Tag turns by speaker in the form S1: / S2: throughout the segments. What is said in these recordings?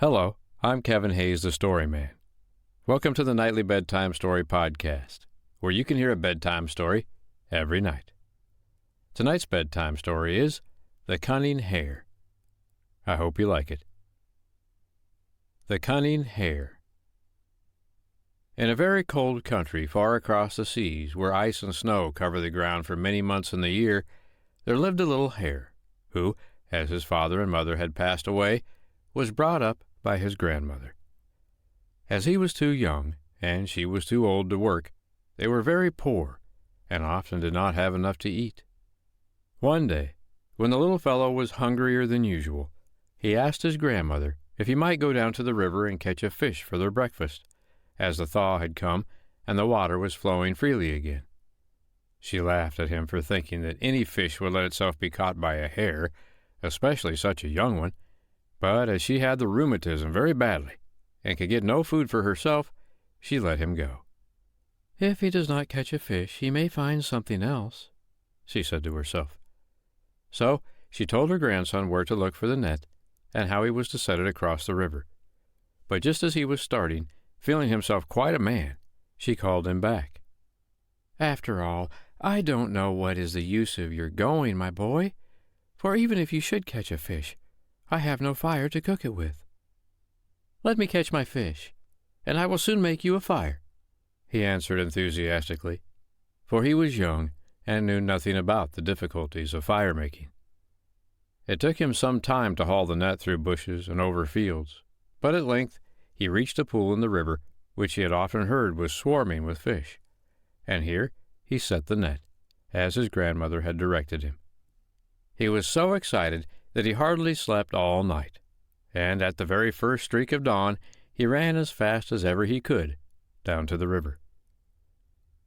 S1: Hello, I'm Kevin Hayes, the Story Man. Welcome to the Nightly Bedtime Story Podcast, where you can hear a bedtime story every night. Tonight's bedtime story is The Cunning Hare. I hope you like it. The Cunning Hare. In a very cold country far across the seas, where ice and snow cover the ground for many months in the year, there lived a little hare, who, as his father and mother had passed away, was brought up by his grandmother. As he was too young, and she was too old to work, they were very poor, and often did not have enough to eat. One day, when the little fellow was hungrier than usual, he asked his grandmother if he might go down to the river and catch a fish for their breakfast, as the thaw had come and the water was flowing freely again. She laughed at him for thinking that any fish would let itself be caught by a hare, especially such a young one, but as she had the rheumatism very badly and could get no food for herself, she let him go. "If he does not catch a fish, he may find something else," she said to herself. So she told her grandson where to look for the net and how he was to set it across the river. But just as he was starting, feeling himself quite a man, she called him back. "After all, I don't know what is the use of your going, my boy, for even if you should catch a fish, I have no fire to cook it with." "Let me catch my fish, and I will soon make you a fire," he answered enthusiastically, for he was young and knew nothing about the difficulties of fire-making. It took him some time to haul the net through bushes and over fields, but at length he reached a pool in the river which he had often heard was swarming with fish, and here he set the net, as his grandmother had directed him. He was so excited that he hardly slept all night, and at the very first streak of dawn he ran as fast as ever he could down to the river.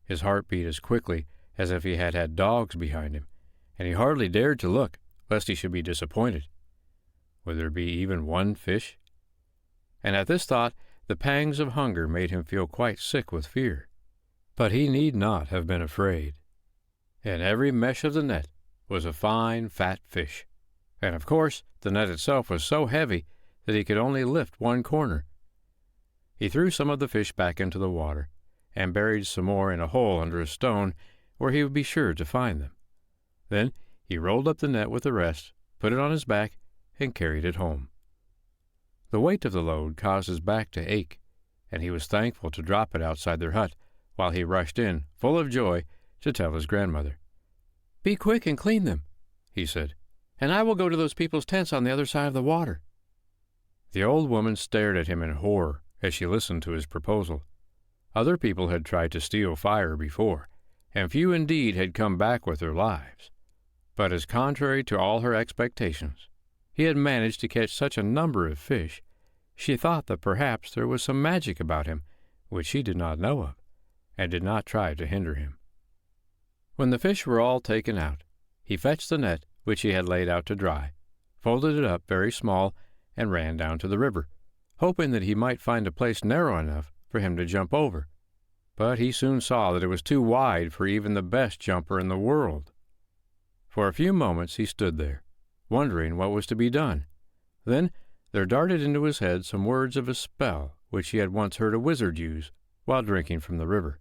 S1: His heart beat as quickly as if he had had dogs behind him, and he hardly dared to look, lest he should be disappointed. Would there be even one fish? And at this thought the pangs of hunger made him feel quite sick with fear. But he need not have been afraid. In every mesh of the net was a fine, fat fish, and of course the net itself was so heavy that he could only lift one corner. He threw some of the fish back into the water, and buried some more in a hole under a stone where he would be sure to find them. Then he rolled up the net with the rest, put it on his back, and carried it home. The weight of the load caused his back to ache, and he was thankful to drop it outside their hut, while he rushed in, full of joy, to tell his grandmother. "Be quick and clean them," he said, "and I will go to those people's tents on the other side of the water." The old woman stared at him in horror as she listened to his proposal. Other people had tried to steal fire before, and few indeed had come back with their lives. But as contrary to all her expectations, he had managed to catch such a number of fish, she thought that perhaps there was some magic about him which she did not know of, and did not try to hinder him. When the fish were all taken out, he fetched the net which he had laid out to dry, folded it up very small, and ran down to the river, hoping that he might find a place narrow enough for him to jump over. But he soon saw that it was too wide for even the best jumper in the world. For a few moments he stood there, wondering what was to be done. Then there darted into his head some words of a spell which he had once heard a wizard use while drinking from the river.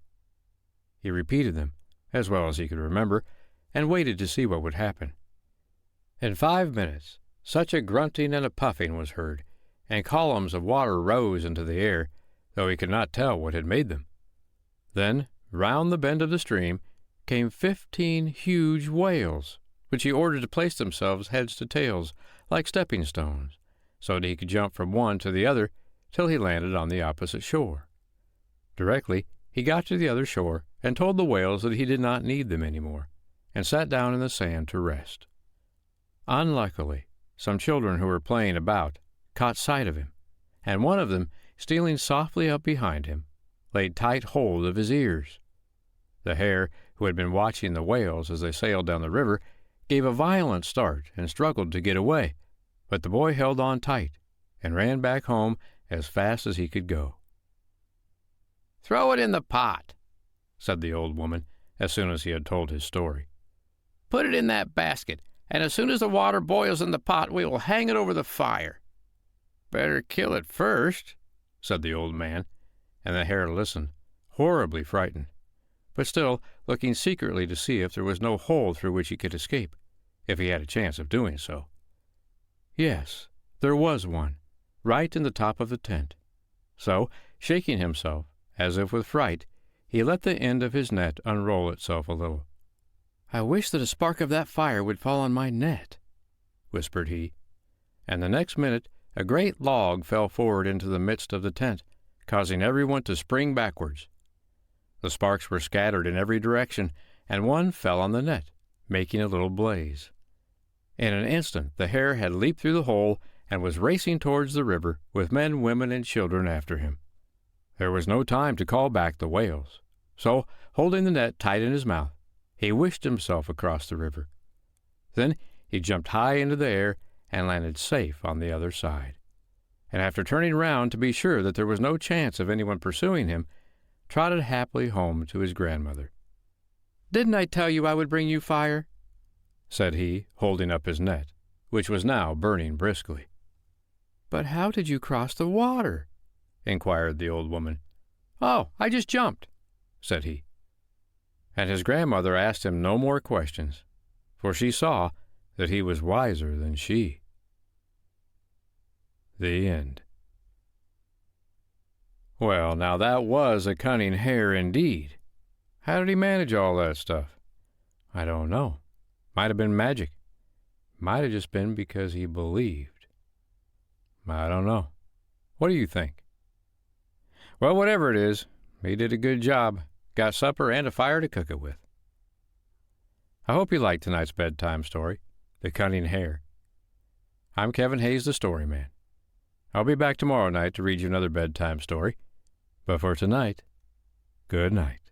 S1: He repeated them, as well as he could remember, and waited to see what would happen. In 5 minutes, such a grunting and a puffing was heard, and columns of water rose into the air, though he could not tell what had made them. Then, round the bend of the stream, came 15 huge whales, which he ordered to place themselves heads to tails, like stepping stones, so that he could jump from one to the other till he landed on the opposite shore. Directly he got to the other shore and told the whales that he did not need them any more, and sat down in the sand to rest. Unluckily, some children who were playing about caught sight of him, and one of them, stealing softly up behind him, laid tight hold of his ears. The hare, who had been watching the whales as they sailed down the river, gave a violent start and struggled to get away, but the boy held on tight and ran back home as fast as he could go. "Throw it in the pot," said the old woman, as soon as he had told his story. "Put it in that basket, and as soon as the water boils in the pot, we will hang it over the fire." "Better kill it first," said the old man, and the hare listened, horribly frightened, but still looking secretly to see if there was no hole through which he could escape, if he had a chance of doing so. Yes, there was one, right in the top of the tent. So, shaking himself, as if with fright, he let the end of his net unroll itself a little. "I wish that a spark of that fire would fall on my net," whispered he, and the next minute a great log fell forward into the midst of the tent, causing everyone to spring backwards. The sparks were scattered in every direction, and one fell on the net, making a little blaze. In an instant the hare had leaped through the hole and was racing towards the river, with men, women, and children after him. There was no time to call back the whales, so, holding the net tight in his mouth, he wished himself across the river. Then he jumped high into the air and landed safe on the other side, and after turning round to be sure that there was no chance of anyone pursuing him, trotted happily home to his grandmother. "Didn't I tell you I would bring you fire?" said he, holding up his net, which was now burning briskly. "But how did you cross the water?" inquired the old woman. "Oh, I just jumped," said he. And his grandmother asked him no more questions, for she saw that he was wiser than she. The end. Well, now that was a cunning hare indeed. How did he manage all that stuff? I don't know. Might have been magic. Might have just been because he believed. I don't know. What do you think? Well, whatever it is, he did a good job. Got supper and a fire to cook it with. I hope you liked tonight's bedtime story, The Cunning Hare. I'm Kevin Hayes, the Story Man. I'll be back tomorrow night to read you another bedtime story. But for tonight, good night.